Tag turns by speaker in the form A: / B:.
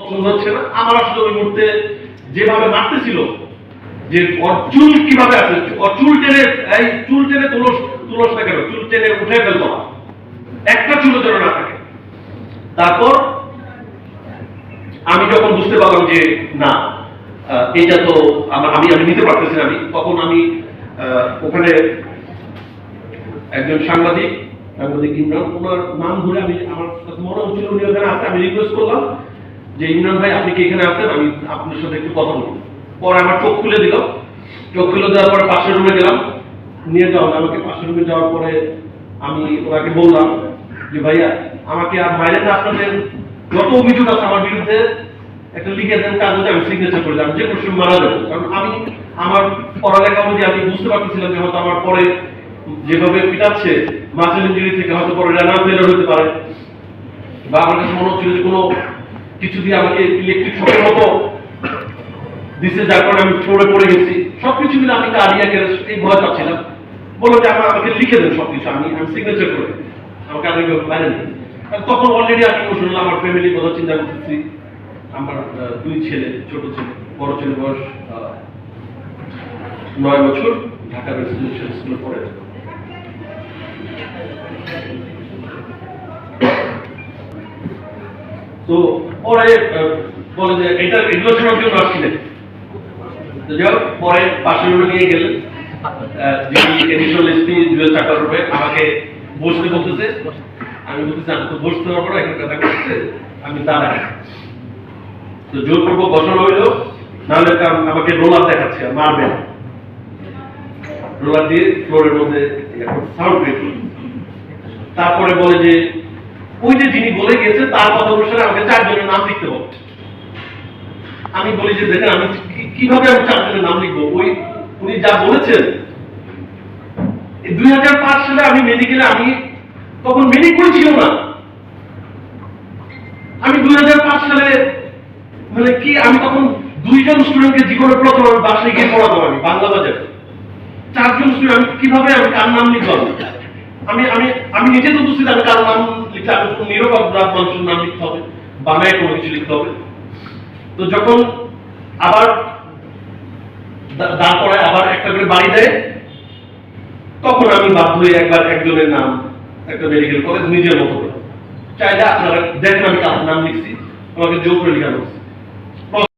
A: পছন্দ হচ্ছে না। আমার আসলে ওই মুহূর্তে যেভাবে মারতেছিল, যে চুল কিভাবে আছে, চুল টেনে এই চুল টেনে তুলস না কেন, চুল টেনে উঠে ফেলতো না, একটা চুলও যেন না থাকে। তারপর আমি যখন বুঝতে পারলাম যে না, এটা তো আমি নিতে পারতেছি না, তখন আমি ওখানে একজন সাংবাদিক ইমরান, ওনার নাম ধরে আমি, আমার মনে হচ্ছিল উনি ওখানে আছে, আমি রিকোয়েস্ট করলাম যে ইমরান ভাই আপনি কি এখানে আছেন, আমি আপনার সাথে একটু কথা বলবো। পরে আমার চোখ খুলে দিল, চোখ খুলে দেওয়ার পরে পাশের রুমে গেলাম, নিয়ে যাওয়া আমাকে পাশের রুমে যাওয়ার পরে আমি ওনাকে বললাম যে ভাইয়া আমাকে আর বাইরে না, আপনাদের যত অভিযোগ আছে আমার বিরুদ্ধে একটা লিখে দেন কাগজে, আমি সিগনেচার করে দিলাম, যে কোনো সময় মারা যাবো। কারণ আমি আমার পড়ালেখা অনুযায়ী আমি বুঝতে পারতেছিলাম যে হয়তো আমার পরে যেভাবে পিটাচ্ছে মাসেল ইঞ্জুরি থেকে হয়তো পরে রানার ফেলার হতে পারে, বা আমার কাছে মনে হচ্ছিল যে কোনো কিছু দিয়ে আমাকে ইলেকট্রিক শকের মতো দিচ্ছে, যার কারণে আমি ফ্লোরে পড়ে গেছি। সবকিছু মিলে আমি কার্ডিয়াকের এই ভয় পাচ্ছিলাম। বললো যে আমাকে লিখে দেন সবকিছু, আমি সিগনেচার করে, আমাকে আর বাইরে নেই। তখন অলরেডি আমি ইমোশনাল, আমার ফ্যামিলি কথা চিন্তা করতেছি। আমার দুই ছেলে, ছোট ছেলে, বড় ছেলে বয়স 9 বছর, ঢাকা রেসিডেন্সিয়াল স্কুলে পড়ে। তো পরে বলে যে এগুলো শোনার জন্য আসছিলেন। পরে পাশের রুমে নিয়ে গেলেন, যিনি এডিশনাল এসপি জুয়েল চাকর রূপে আমাকে বসতে বলতেছে। আমি বলতেছি আমি তো বসতে পারবো না, এখানে কথা করতেছে, আমি দাঁড়াই। তো জোরপূর্বক বসানো হইলো, নাহলে আমাকে রোলার দেখাচ্ছে, মারবেন। রোলার দিয়ে ফ্লোরের মধ্যে সাউন্ড ক্রিয়েট করল। তারপরে বলে যে ওই যে যিনি বলে গিয়েছে তার কথা অনুসারে আমাকে 4 জনের নাম লিখতে হবে। আমি বলি যে দেখেন আমি কিভাবে আমি 4 জনের নাম লিখবো, ওই উনি যা বলেছেন। 2005 সালে আমি মেডিকেলে, আমি তখন মেডিকেল ছিল না। আমি 2005 সালে মানে কি, আমি তখন 2 জন স্টুডেন্টকে জীবনে প্রথম আমি বাসায় গিয়ে পড়াতাম, আমি বাংলা বাজারে 4 জন স্টুডেন্ট, আমি কিভাবে আমি কার নাম লিখবো? আমি আমি আমি নিজে তো বুঝছি আমি কার নাম লিখতে, আমি নিরপরাধ মানুষের নাম লিখতে হবে, বাংলায় কোনো কিছু লিখতে হবে। তো যখন আবার দাঁড় করায়, আবার একটা করে বাড়ি দেয়, তখন আমি বাধ্য হয়ে একবার একজনের নাম, একটা মেডিকেল কলেজ নিজের মতো করে, চাইলে আপনারা দেখেন আমি কার নাম লিখছি, আমাকে জোর করে লেখানো হচ্ছে।